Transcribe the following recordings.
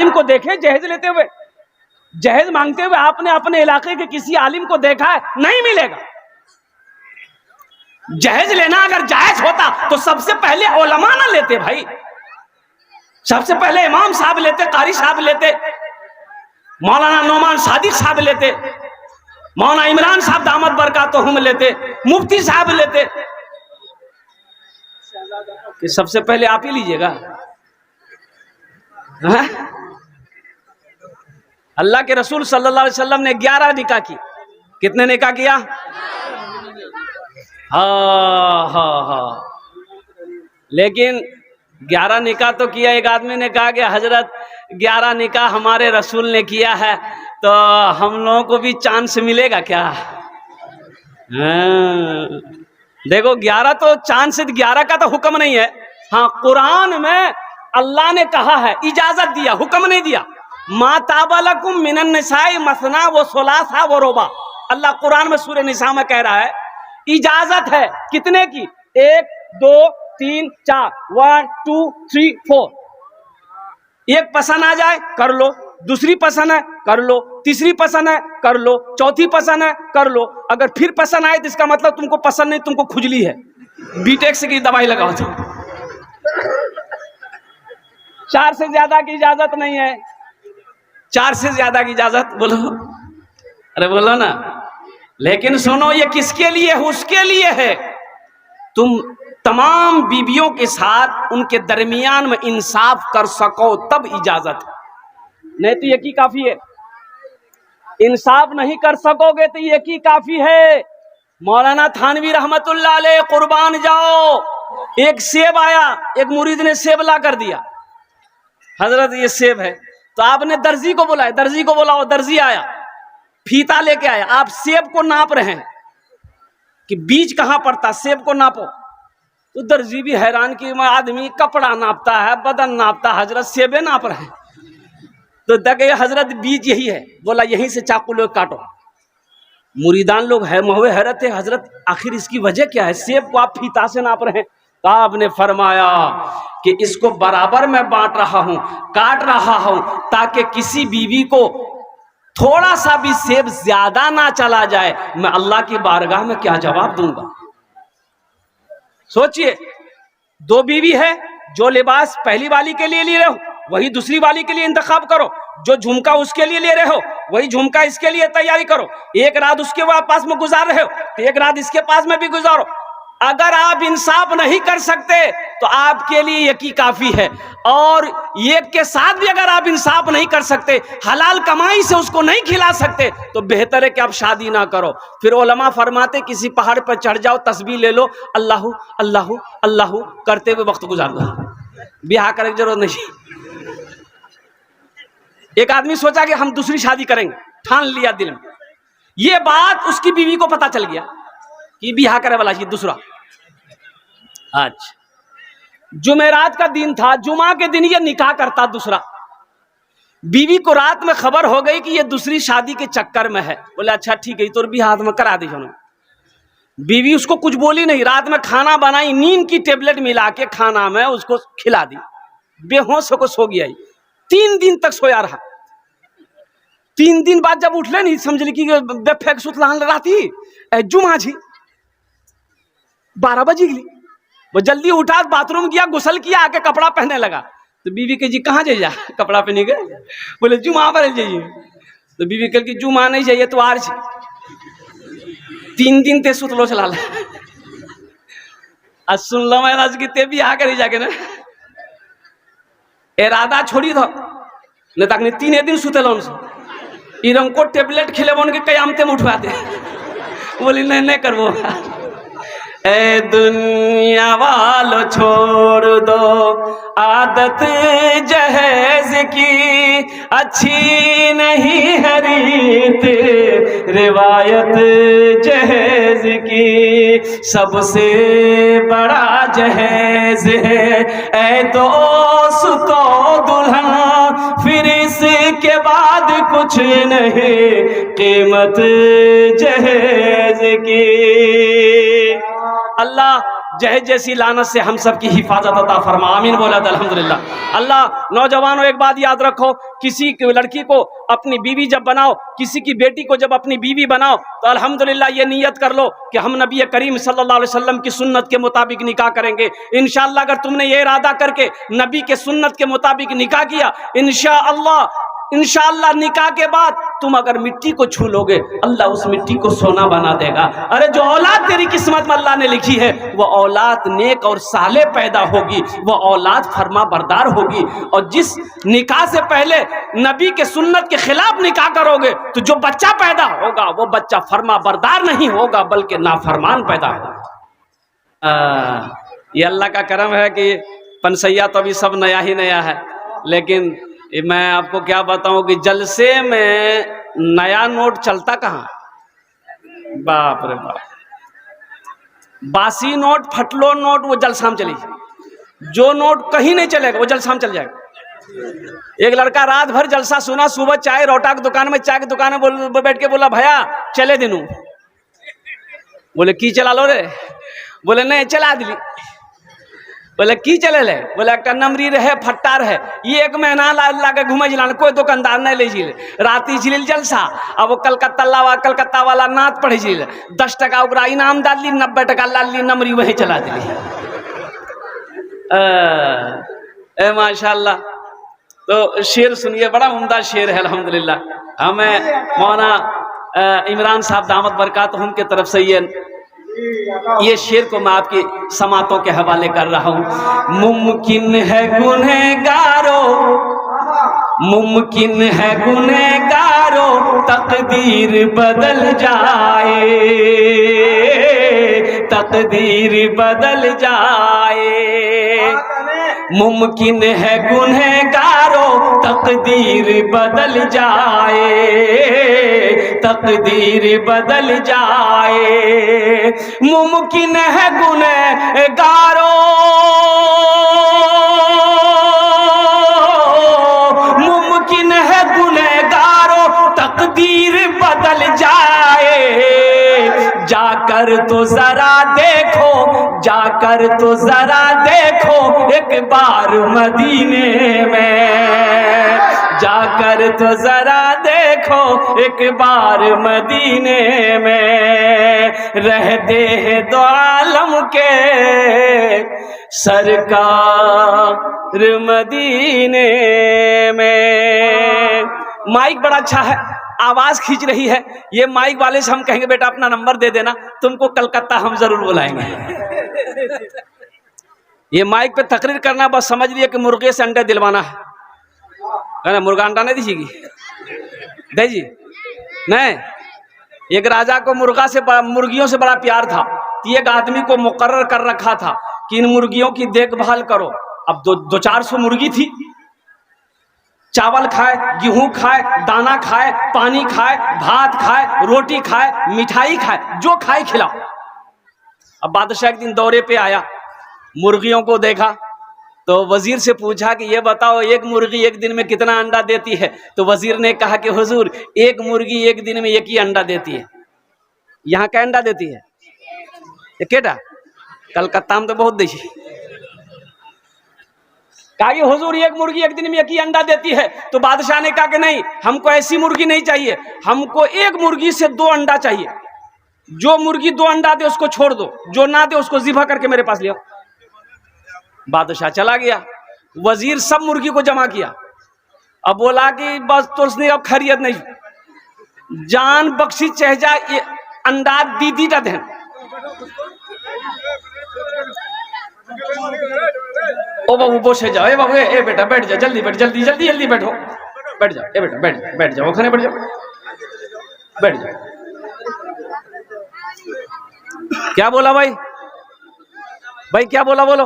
आलिम को देखे जहेज लेते हुए, जहेज मांगते हुए आपने अपने इलाके के किसी आलिम को देखा है? नहीं मिलेगा। जहेज लेना अगर जायज होता तो सबसे पहले उलमा ना लेते भाई, सबसे पहले इमाम साहब लेते, कारी साहब लेते, मौलाना नौमान सादिक साहब लेते, मौलाना इमरान साहब दामद बरकातुहुम लेते, मुफ्ती साहब लेते। कि सबसे पहले आप ही लीजिएगा? अल्लाह के रसूल सल्लल्लाहु अलैहि वसल्लम ने 11 निकाह की। कितने निकाह किया? हाँ। लेकिन 11 निकाह तो किया। एक आदमी ने कहा कि हजरत 11 निकाह हमारे रसूल ने किया है, तो हम लोगों को भी चांस मिलेगा क्या? देखो 11 तो चांस, 11 का तो हुक्म नहीं है। हाँ, कुरान में अल्लाह ने कहा है, इजाजत दिया, हुक्म नहीं दिया। मा ताबलकुम मिनन निसाई मसना व सुलासा व रुबा। अल्लाह कुरान में सूरह निसा में कह रहा है इजाजत है कितने की? 1 2 3 4, 1 2 3 4। एक पसंद आ जाए कर लो, दूसरी पसंद है कर लो, तीसरी पसंद है कर लो, चौथी पसंद है कर लो। अगर फिर पसंद आए तो इसका मतलब तुमको पसंद नहीं, तुमको खुजली है, बीटेक्स की दवाई लगाओ। तो 4 से ज्यादा की इजाजत नहीं है। 4 से ज्यादा की इजाजत बोलो, अरे बोलो ना। लेकिन सुनो, ये किसके लिए है? उसके लिए है तुम तमाम बीवियों के साथ उनके दरमियान में इंसाफ कर सको, तब इजाजत है। नहीं तो एक ही काफी है। इंसाफ नहीं कर सकोगे तो एक ही काफी है। मौलाना थानवी रहमतुल्लाह अलैह कुर्बान जाओ, एक सेब आया, एक मुरीद ने सेब ला कर दिया, हजरत ये सेब है। तो आपने दर्जी को बुलाया, दर्जी को बुलाओ, दर्जी आया, फीता लेके आया। आप सेब को नाप रहे हैं कि बीज कहां पड़ता, सेब को नापो। तो दर्जी भी हैरान कि आदमी कपड़ा नापता है, बदन नापता, हजरत सेबे नाप रहे हैं। तो देखे हजरत बीज यही है, बोला यहीं से चाकू लोग काटो। मुरीदान लोग है महुए हैरत है, हजरत आखिर इसकी वजह क्या है? सेब को आप फीता से नाप रहे हैं। तो आपने फरमाया कि इसको बराबर मैं बांट रहा हूं, काट रहा हूं, ताकि किसी बीवी को थोड़ा सा भी सेब ज्यादा ना चला जाए। मैं अल्लाह की बारगाह में क्या जवाब दूंगा? सोचिए, 2 बीवी है, जो लिबास पहली वाली के लिए ले रहे हो वही दूसरी वाली के लिए इंतखाब करो, जो झुमका उसके लिए ले रहे हो वही झुमका इसके लिए तैयारी करो। एक रात उसके पास में गुजार रहे हो तो एक रात इसके पास में भी गुजारो। अगर आप इंसाफ नहीं कर सकते तो आपके लिए यकी काफी है। और एक के साथ भी अगर आप इंसाफ नहीं कर सकते, हलाल कमाई से उसको नहीं खिला सकते, तो बेहतर है कि आप शादी ना करो। फिर उलमा फरमाते किसी पहाड़ पर चढ़ जाओ, तस्बीह ले लो, अल्लाहू अल्लाहू अल्लाहू करते हुए वक्त गुजार दो, ब्याह करने की जरूरत नहीं। एक आदमी सोचा कि हम दूसरी शादी करेंगे, ठान लिया दिल में। ये बात उसकी बीवी को पता चल गया कि ब्याह करे वाला दूसरा। अच्छा, जुमेरात का दिन था, जुमा के दिन ये निकाह करता दूसरा। बीवी को रात में खबर हो गई कि ये दूसरी शादी के चक्कर में है। बोले अच्छा ठीक है, तो भी हाथ में करा दी। बीवी उसको कुछ बोली नहीं, रात में खाना बनाई, नींद की टेबलेट मिला के खाना में उसको खिला दी, बेहोश होकर सो गया। 3 दिन तक सोया रहा। 3 दिन बाद जब उठले नहीं, समझ ली कि बेफेक सुतलान राती जुमा जी 12 बजे गई। वो जल्दी उठा, बाथरूम गया, गुसल किया, आके कपड़ा पहनने लगा। तो बीवी के जी कहाँ जाइए? कपड़ा पहने गए। बोले जुमा पर जाइए। तो बीवी कल की जुमा नहीं जाइए तो आज 3 दिन ते सुतलो चला। आज सुन लो मैं राज की ते भी आ कर जाके ना इरादा छोड़ी दो नहीं तक 3 दिन सुते लो इरंग को टेबलेट खिले उनके कयामते में उठवा दे। बोली नहीं करवो। ए दुनिया वालों छोड़ दो आदत जहेज की, अच्छी नहीं है रीत रिवायत जहेज की, सबसे बड़ा जहेज है ए दोस्तों दुल्हन, फिर इसके बाद कुछ नहीं कीमत जहेज की। अल्लाह जहज जैसी लानत से हम सब की हिफाजत अता फरमा, आमीन बोला तो अल्हम्दुलिल्लाह। अल्लाह नौजवानों एक बात याद रखो, किसी लड़की को अपनी बीवी जब बनाओ, किसी की बेटी को जब अपनी बीवी बनाओ तो अल्हम्दुलिल्लाह ये नियत कर लो कि हम नबी करीम सल्लल्लाहु अलैहि वसल्लम की सुन्नत के मुताबिक निकाह करेंगे। इंशाअल्लाह अगर तुमने ये इरादा करके नबी के सुन्नत के मुताबिक निकाह किया, इंशाअल्लाह निकाह के बाद तुम अगर मिट्टी को छू लोगे, अल्लाह उस मिट्टी को सोना बना देगा। अरे जो औलाद तेरी किस्मत में अल्लाह ने लिखी है वो औलाद नेक और साले पैदा होगी, वो औलाद फरमा बरदार होगी। और जिस निकाह से पहले नबी के सुन्नत के खिलाफ निकाह करोगे तो जो बच्चा पैदा होगा वो बच्चा फरमा बरदार नहीं होगा बल्कि नाफरमान पैदा होगा। ये अल्लाह का करम है कि पनसैया तो अभी सब नया ही नया है, लेकिन मैं आपको क्या बताऊं कि जलसे में नया नोट चलता कहाँ, बाप रे बाप। बासी नोट, फटलो नोट वो जलसा में चली, जो नोट कहीं नहीं चलेगा वो जलसा में चल जाएगा। एक लड़का रात भर जलसा सुना, सुबह चाय रोटा की दुकान में, चाय की दुकान में बैठ के बोला भैया चले दिनू। बोले की चला लो रे? बोले नहीं चला दिली। बोले की चले ले? बोले एक नमरी रहे फट्टा रहे, ये 1 महीना लागे घूमे जिलान, कोई दुकानदार नहीं ले जिले, राती जिलिल जलसा। अब वो कलकत्ता वाला नात पढ़े जिले, 10 टका ओकरा इनाम डाली, 90 टका लाली, नमरी वही चला दिली। माशाल्लाह। तो शेर सुनिए, बड़ा उम्दा शेर है अल्हम्दुलिल्लाह। हमें मौलाना इमरान साहब दामत बरकातहुम की तरफ से ये शेर को मैं आपकी समातों के हवाले कर रहा हूँ। मुमकिन है गुनहगारों, मुमकिन है गुनहगारों, तकदीर बदल जाए, तकदीर बदल जाए। मुमकिन है गुनहगारों, तकदीर बदल जाए, तकदीर बदल जाए। मुमकिन है गुनहगारों, मुमकिन है गुनहगारों, तकदीर बदल जाए। जाकर तो जरा देखो, जाकर तो जरा देखो एक बार मदीने में, जाकर तो जरा देखो एक बार मदीने में। रहते हैं दो आलम के सरकार मदीने में। माइक बड़ा अच्छा है, आवाज खींच रही है। ये माइक वाले से हम कहेंगे बेटा अपना नंबर दे देना, तुमको कलकत्ता हम जरूर बुलाएंगे। ये माइक पे तकरीर करना, बस समझ लिए कि मुर्गे से अंडे दिलवाना है ना। मुर्गा अंडा नहीं दीजिएगी, दे जी नहीं। एक राजा को मुर्गियों से बड़ा प्यार था, एक आदमी को मुकर्रर कर रखा था कि इन मुर्गियों की देखभाल करो। अब 200-400 मुर्गी थी, चावल खाए, गेहूं खाए, दाना खाए, पानी खाए, भात खाए, रोटी खाए, मिठाई खाए, जो खाए खिलाओ। अब बादशाह एक दिन दौरे पे आया, मुर्गियों को देखा तो वजीर से पूछा कि ये बताओ एक मुर्गी एक दिन में कितना अंडा देती है? तो वजीर ने कहा कि हुजूर एक मुर्गी एक दिन में 1 ही अंडा देती है। यहाँ क्या अंडा देती है? केटा कलकत्ता में तो बहुत देती। कहा कि हुजूर एक मुर्गी एक दिन में 1 ही अंडा देती है। तो बादशाह ने कहा कि नहीं, हमको ऐसी मुर्गी नहीं चाहिए, हमको एक मुर्गी से 2 अंडा चाहिए। जो मुर्गी 2 अंडा दे उसको छोड़ दो, जो ना दे उसको ज़िबा करके मेरे पास ले आओ। बादशाह चला गया, वजीर सब मुर्गी को जमा किया। अब बोला कि बस तो उसने अब खैरियत नहीं, जान बख्शी चहजा अंडा दीदी का देन। ओ बाबू बोसे जाओ, ए बाबू ए बेटा बैठ जा, जल्दी बैठ, जल्दी जल्दी जल्दी बैठो, बैठ जाओ, ए बेटा बैठ जाओ, खाने बैठ जाओ, बैठ जाओ। क्या बोला भाई? भाई क्या बोला? बोलो।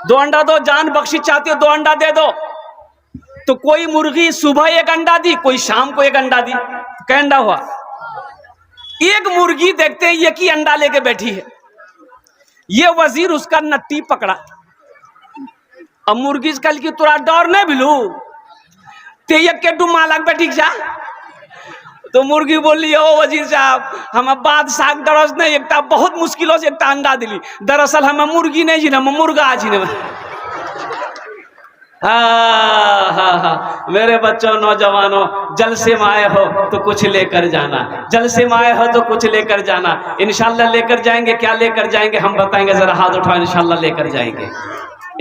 2 अंडा दो, जान बख्शी चाहते हो 2 अंडा दे दो। तो कोई मुर्गी सुबह 1 अंडा दी, कोई शाम को 1 अंडा दी, क्या अंडा हुआ? एक मुर्गी देखते हैं 1 ही अंडा लेके बैठी है। ये वजीर उसका नट्टी पकड़ा। अब मुर्गी कल की तुरा डर नहीं बिलू ते के डू मालक बैठी जा तो मुर्गी बोली, ओ वजीर साहब हम बादशाह दरस नहीं एक बहुत मुश्किलों से एक अंडा दिली, दरअसल हमें मुर्गी नहीं जी हम मुर्गा जी ने। हाँ, मेरे बच्चों नौजवानों, जलसे में आए हो तो कुछ लेकर जाना, जलसे में आए हो तो कुछ लेकर जाना। इंशाल्लाह लेकर जाएंगे, क्या लेकर जाएंगे हम बताएंगे, जरा हाथ उठाओ। इंशाल्लाह लेकर जाएंगे,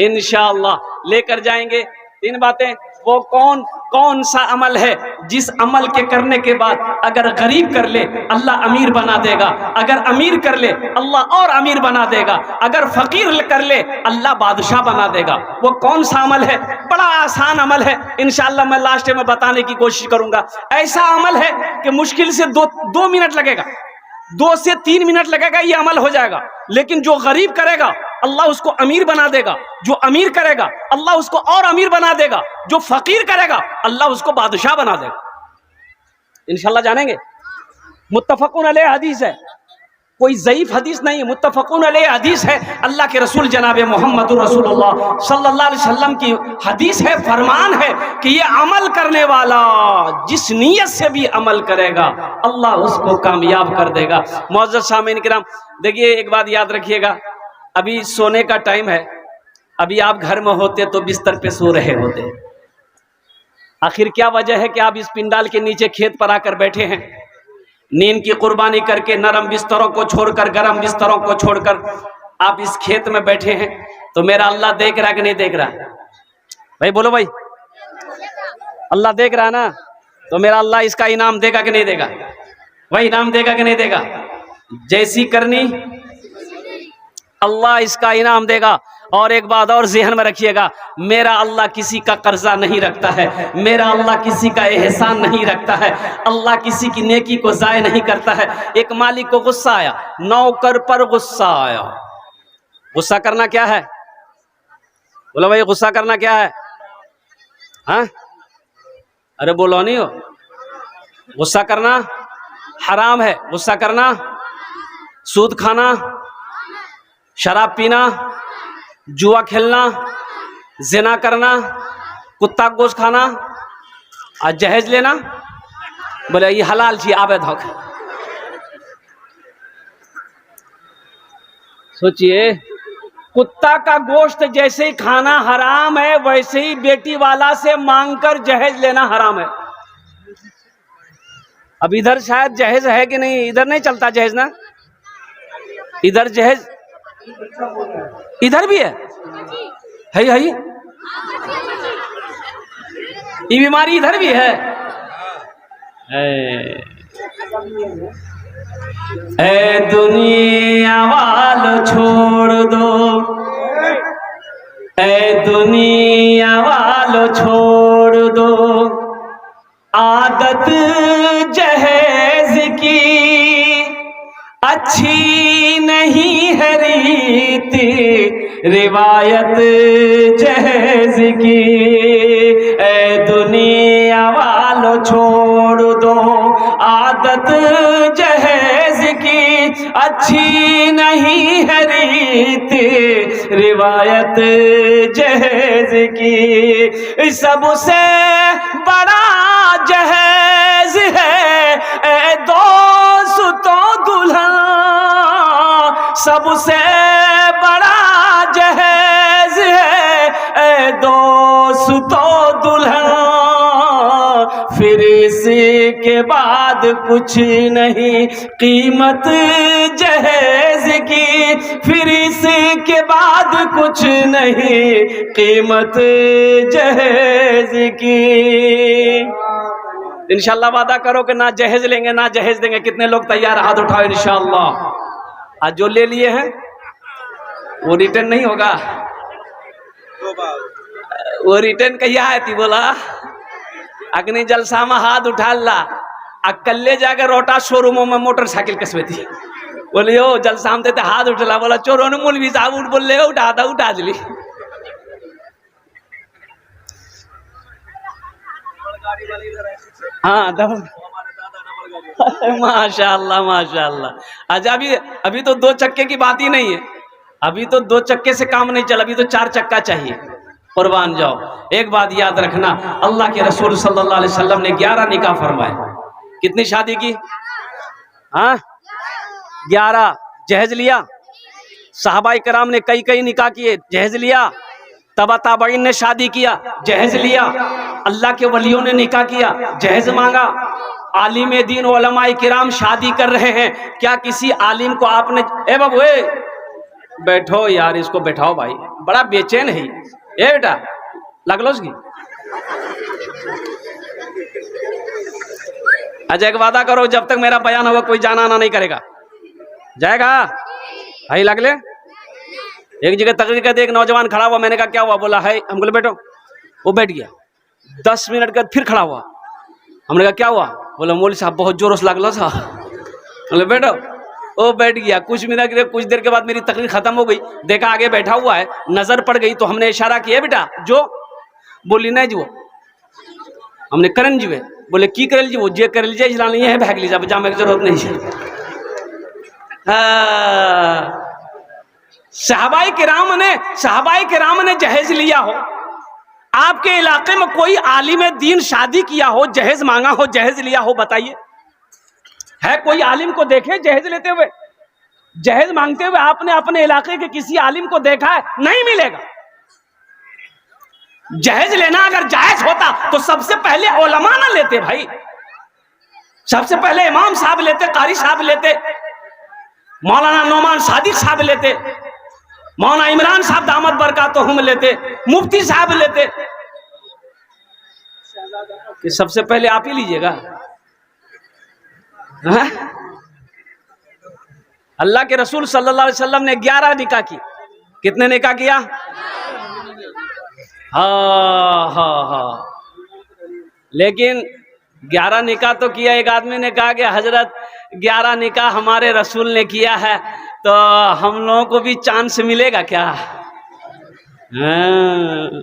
इंशाल्लाह लेकर जाएंगे। 3 बातें। वो कौन सा अमल है जिस अमल के करने के बाद अगर गरीब कर ले अल्लाह अमीर बना देगा, अगर अमीर कर ले अल्लाह और अमीर बना देगा, अगर फकीर कर ले अल्लाह बादशाह बना देगा। वो कौन सा अमल है? बड़ा आसान अमल है, इंशाअल्लाह मैं लास्ट में बताने की कोशिश करूंगा। ऐसा अमल है कि मुश्किल से 2 मिनट लगेगा, 2 से 3 मिनट लगेगा, ये अमल हो जाएगा। लेकिन जो गरीब करेगा अल्लाह उसको अमीर बना देगा, जो अमीर करेगा अल्लाह उसको और अमीर बना देगा, जो फकीर करेगा अल्लाह उसको बादशाह बना देगा। इंशाल्लाह जानेंगे। मुत्तफकुन अलैह हदीस है, कोई ज़ईफ हदीस नहीं है, मुत्तफकुन अलैह हदीस है। अल्लाह के रसूल जनाब मोहम्मद रसूलुल्लाह सल्लल्लाहु अलैहि वसल्लम की हदीस है, फरमान है कि ये अमल करने वाला जिस नीयत से भी अमल करेगा अल्लाह उसको कामयाब कर देगा। मुअज़्ज़ज़ सामीन किराम, देखिए एक बात याद रखिएगा, अभी सोने का टाइम है, अभी आप घर में होते तो बिस्तर पे सो रहे होते। आखिर क्या वजह है कि आप इस पिंडाल के नीचे खेत पर आकर बैठे हैं? नींद की कुर्बानी करके नरम बिस्तरों को छोड़कर, गरम बिस्तरों को छोड़कर आप इस खेत में बैठे हैं। तो मेरा अल्लाह देख रहा कि नहीं देख रहा? भाई बोलो भाई, अल्लाह देख रहा ना? तो मेरा अल्लाह इसका इनाम देगा कि नहीं देगा? वही इनाम देगा कि नहीं देगा? जैसी करनी अल्लाह इसका इनाम देगा। और एक बात और ज़हन में रखिएगा, मेरा अल्लाह किसी का कर्जा नहीं रखता है, मेरा अल्लाह किसी का एहसान नहीं रखता है, अल्लाह किसी की नेकी को ज़ाय नहीं करता है। एक मालिक को गुस्सा आया, नौकर पर गुस्सा आया। गुस्सा करना क्या है? बोलो भाई, गुस्सा करना क्या है? हाँ, अरे बोलो नहीं हो। गुस्सा करना हराम है, गुस्सा करना, सूद खाना, शराब पीना, जुआ खेलना, जिना करना, कुत्ता का गोश्त खाना और जहेज लेना, बोले ये हलाल छी आबे धोख। सोचिए, कुत्ता का गोश्त जैसे ही खाना हराम है, वैसे ही बेटी वाला से मांगकर जहेज लेना हराम है। अब इधर शायद जहेज है कि नहीं, इधर नहीं चलता जहेज ना, इधर जहेज इधर भी है ये बीमारी इधर भी है। ए दुनिया वालों छोड़ दो, ए दुनिया वालों छोड़ दो, आदत जहेज की अच्छी नहीं है रीति, रिवायत जहेज की। ए दुनिया वालों छोड़ दो, आदत जहेज की अच्छी नहीं है रीति, रिवायत जहेज की। सबसे बड़ा जहेज है ए दोस्तों दुल्हन, सबसे बड़ा जहेज है ए दोस्तों दुल्हन। फिर इसके बाद कुछ नहीं कीमत जहेज की, फिर इसके बाद कुछ नहीं कीमत जहेज की। इंशाल्लाह वादा करो कि ना जहेज लेंगे ना जहेज देंगे। कितने लोग तैयार? हाथ उठाओ इंशाल्लाह। आज जो ले लिए हैं वो रिटर्न नहीं होगा, वो रिटर्न कहिया है थी बोला अग्नि जलसा में हाथ उठा ला अकल्ले जाकर रोटा शोरूमों में मोटरसाइकिल कसबे थी। बोले ओ जलसा में देते हाथ उठला, बोला चोरों ने मौलवी साहब उठ बोल ले उठा दिली। हाँ माशाअल्लाह माशाअल्लाह। आज अभी तो 2 चक्के की बात ही नहीं है, अभी तो 2 चक्के से काम नहीं चला, अभी तो 4 चक्का चाहिए। कुर्बान जाओ। एक बात याद रखना, अल्लाह के रसूल सल्लल्लाहु अलैहि वसल्लम ने 11 निकाह फरमाए। कितनी शादी की? हाँ 11। जहेज लिया? सहाबाई कराम ने कई कई निकाह किए, जहेज लिया। तबा ताबईन ने शादी किया, जहेज लिया। अल्लाह के वलियों ने निकाह किया, जहेज मांगा। आलिम दीन उलमाए किराम शादी कर रहे हैं, क्या किसी आलिम को आपने ए बाबू ए बैठो यार, इसको बैठाओ भाई, बड़ा बेचैन है ये बेटा, लग लो उसकी। अच्छा एक वादा करो, जब तक मेरा बयान होगा कोई जाना आना नहीं करेगा, जाएगा भाई? लग ले। एक जगह तकरीर करते एक नौजवान खड़ा हुआ, मैंने कहा क्या हुआ? बोला है, हम बोले बैठो। वो बैठ गया। 10 मिनट के बाद फिर खड़ा हुआ, हमने कहा क्या हुआ? बोला मौलवी साहब बहुत जोरों से लगला था। बोले बैठो। वो बैठ गया। कुछ देर के बाद मेरी तकरीर खत्म हो गई, देखा आगे बैठा हुआ है, नजर पड़ गई तो हमने इशारा किया, बेटा जो? बोली नहीं जो। हमने करन जी वे। बोले की करल जी? वो जे करल जी इसला नहीं है, भाग लीजिए, अब जाने की जरूरत नहीं है। सहाबाए किराम ने जहेज लिया हो, आपके इलाके में कोई आलिम दीन शादी किया हो, जहेज मांगा हो, जहेज लिया हो, बताइए है कोई आलिम को देखे जहेज लेते हुए, जहेज मांगते हुए? आपने अपने इलाके के किसी आलिम को देखा है? नहीं मिलेगा। जहेज लेना अगर जायज होता तो सबसे पहले उलमा ना लेते भाई, सबसे पहले इमाम साहब लेते, कारी साहब लेते, मौलाना नौमान सादिक साहब लेते, मौलाना इमरान साहब दामद बरकातहुम लेते, मुफ्ती साहब लेते, कि सबसे पहले आप ही लीजिएगा? अल्लाह के रसूल सल्लल्लाहु अलैहि वसल्लम ने 11 निकाह की। कितने निकाह किया? हाँ। लेकिन 11 निकाह तो किया। एक आदमी ने कहा कि हजरत 11 निकाह हमारे रसूल ने किया है, तो हम लोगों को भी चांस मिलेगा क्या? हाँ।